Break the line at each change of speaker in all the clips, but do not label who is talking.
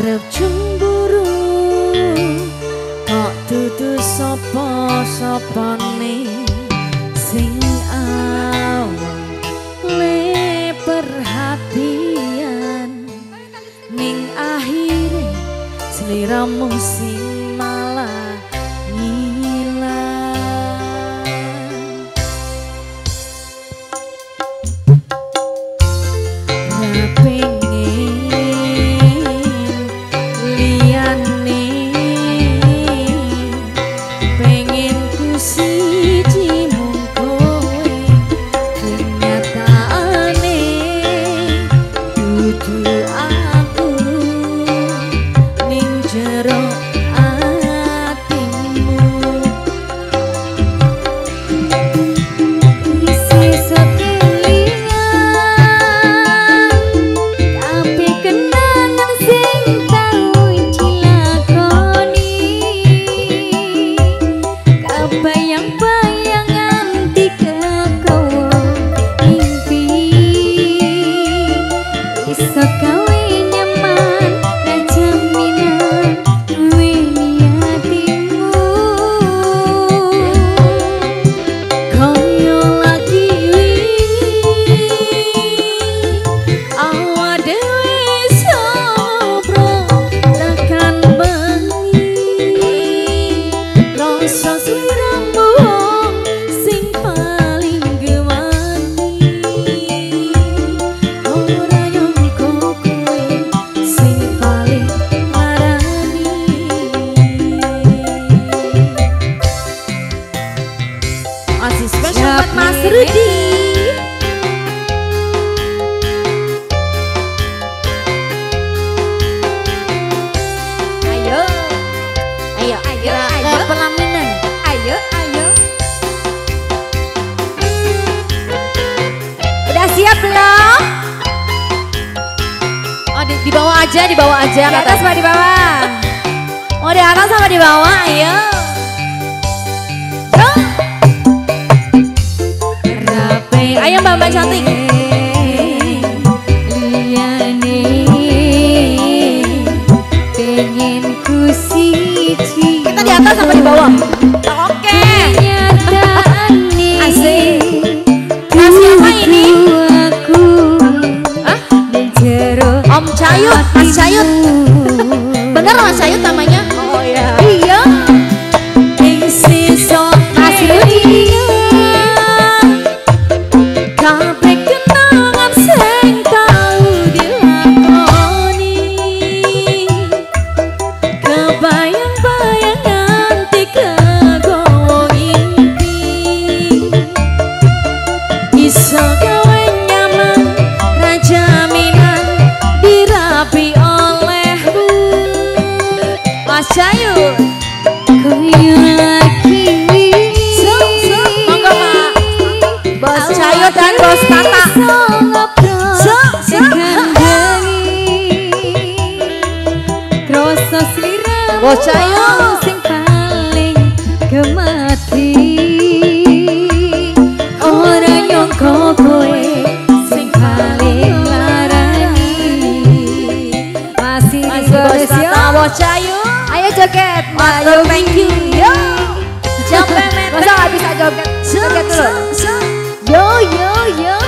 arep cemburu kok dudu sapa-sapane sing awale perhatian ning akhire sliramu sing malah ngilang. Mas Rudi. Ayo, ayo, ayo, ayo, pelaminan. Ayo, ayo. Udah siap belum? Oh, di bawah aja, di bawah aja. Di atas sama di bawah. Oh, di atas sama di bawah, ayo. Ayo mbak-mbak cantik. Kita di atas apa di bawah? Oke. Asik. Nah, siapa ini? Hah? Om Cayut, Mas Cayut. Bener Mas Cayut namanya? Oh iya. Iya. Mas Rudi. Mas Cayut, monggo Pak. Bos Cayut dan Bos Tata. Bos Cayut sing paling gemati, ora nyangka kowe sing paling larani. Masih Bos Tata, Bos Cayut. Ayo joget, ayo thank you. Yo, joget men. Masa nggak bisa joget? Joget dulu. Yo yo yo.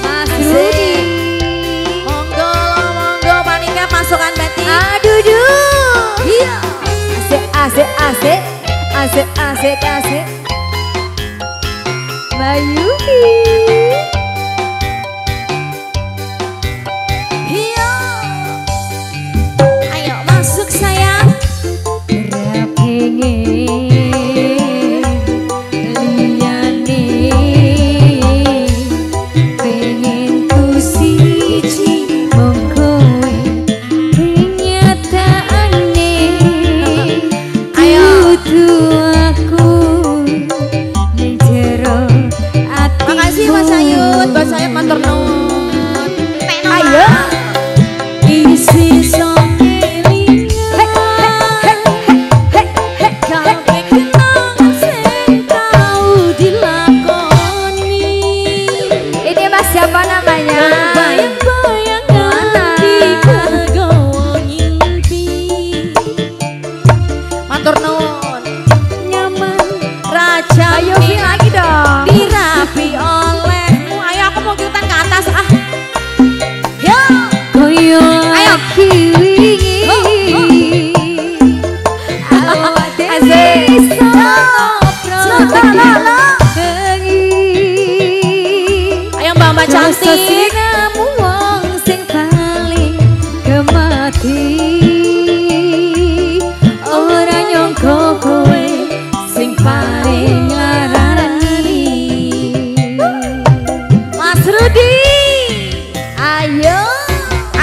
Mas Rudi. Monggo monggo panika pasukan batik. Aduh duh. Iya. Asik asik asik asik asik asik. Mayuki.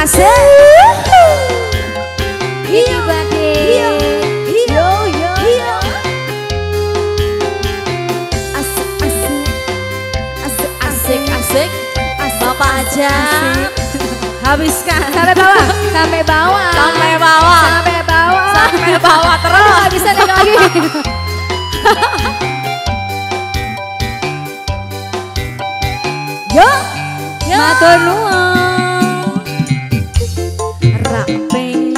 Asik. Ini bagi. Yo. Asik. Bapak aja. Habiskan. Sampai bawah. Terus. Gak bisa naik lagi. Yo. Matur nuwun. Rak pengen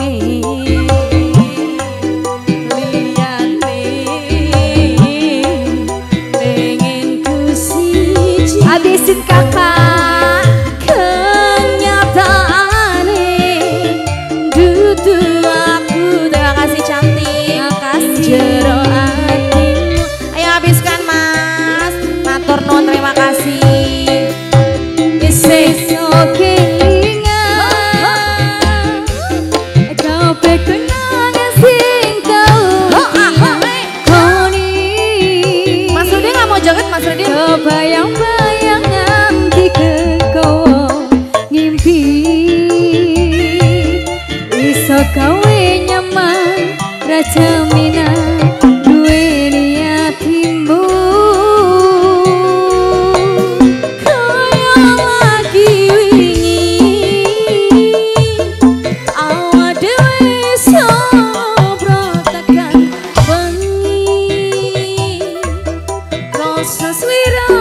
liyane pengen ku siji. Habisin kakak. Kenyataane dudu aku. Terima kasih cantik. Makasih. Jero hatimu. Ayo habiskan mas. Matur nuwun terima kasih. Bayang-bayangan di kekowo ngimpi iso gawe nyaman raja mina duweni hatimu kaya lagi wingi awak dhewe sobro tekan bengi rasa swira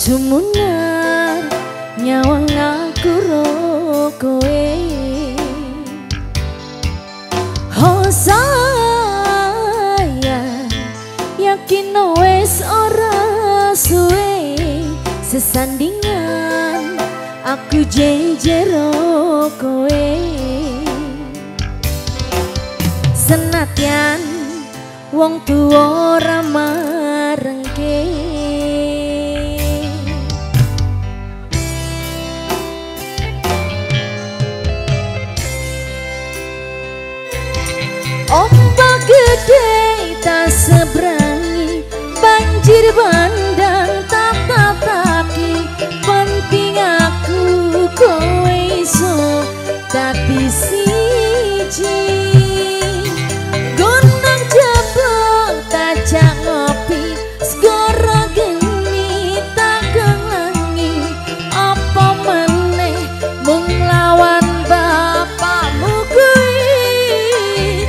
sumunar nyawang aku rokoe oh sayang yakin wes ora suwe sesandingan aku jejero kowe senadyan wong tuwa ora marengke ombak gede tak seberangi banjir bandang tak tataki penting aku kowe iso dadi siji gunung jebol tajak ngopi segara geni tak kelangi apa meneh mung lawan bapakmu kuwi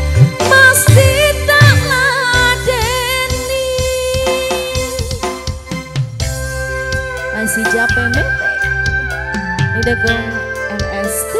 pasti tak ladeni masih capek mete ini dagang MST.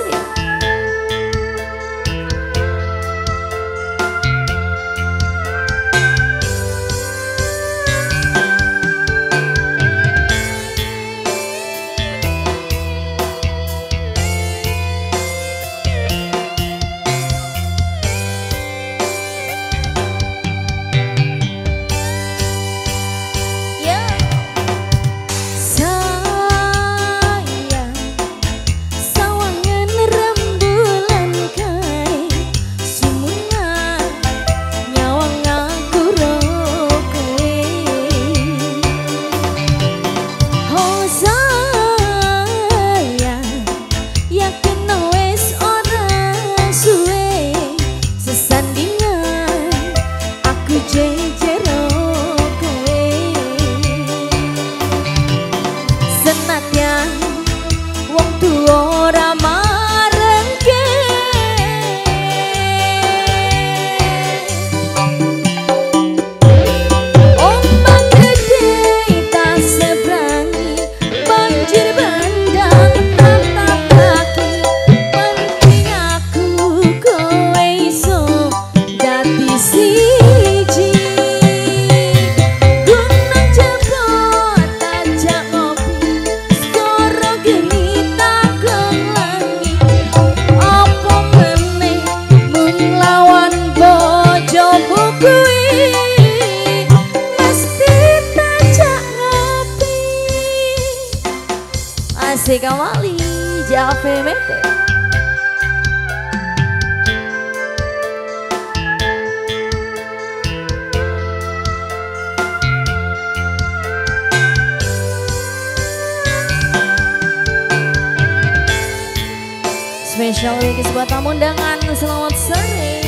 Sayang sawangan Kasih kembali Jave Mete. Special request buat tamu undangan, selamat sore.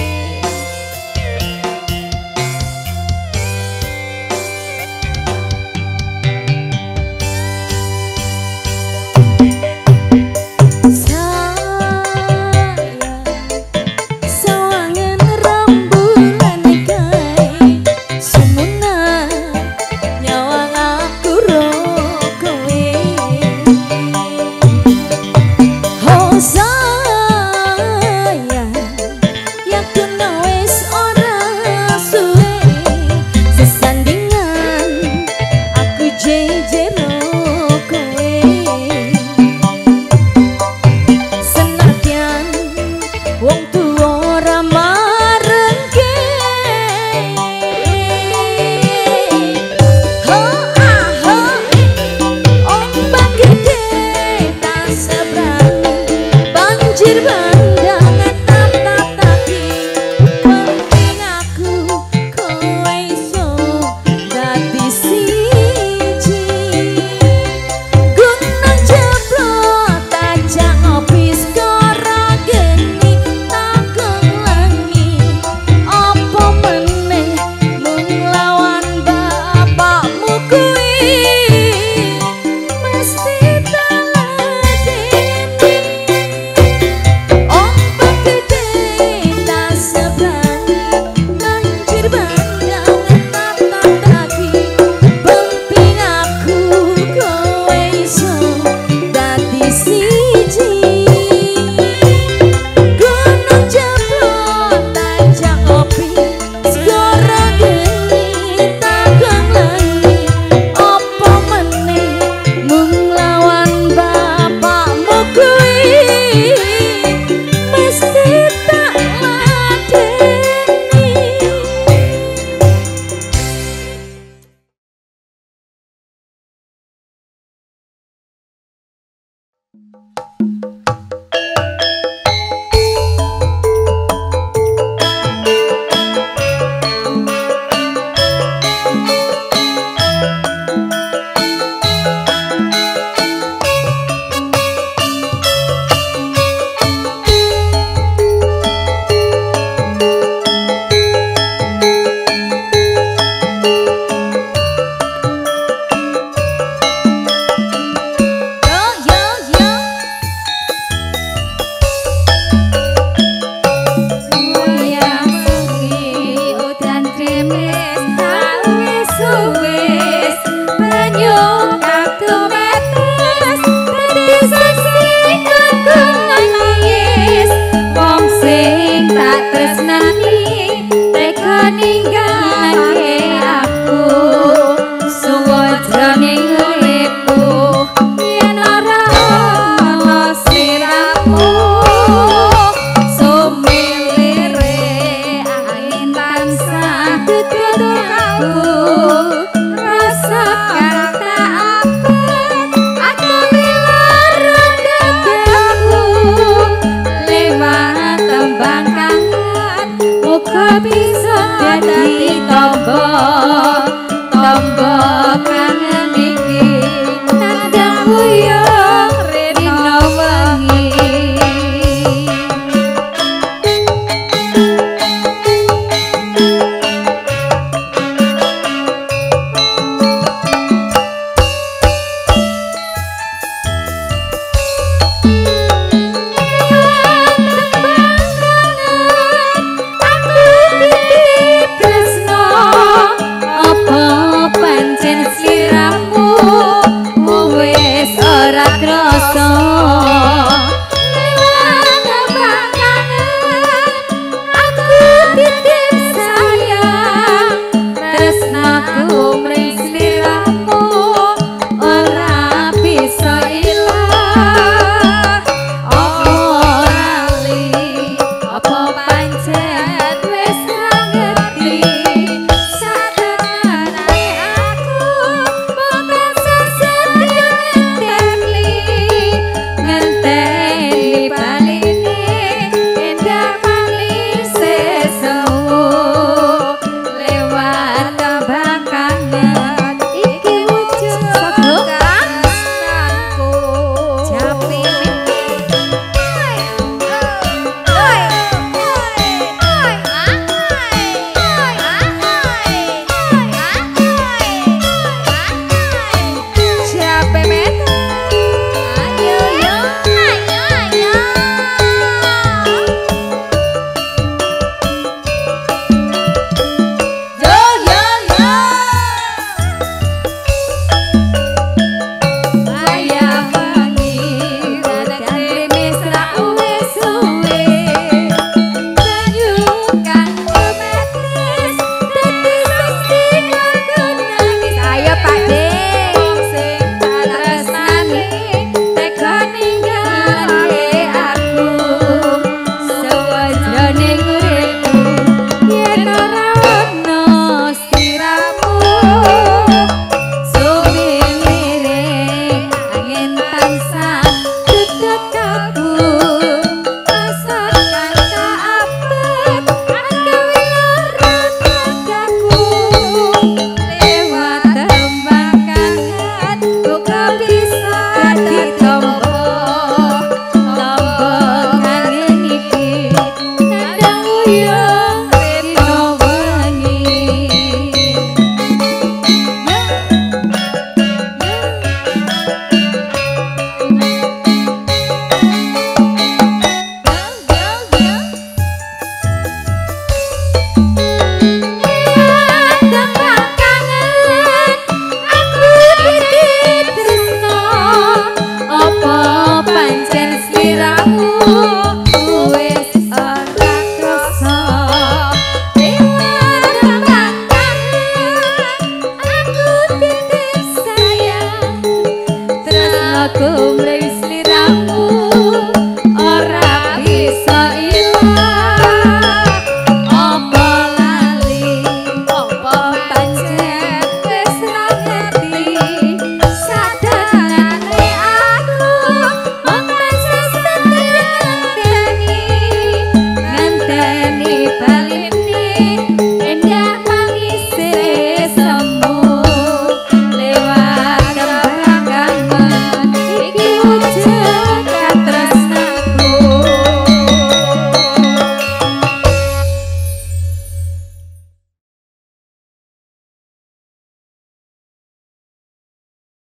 Bisa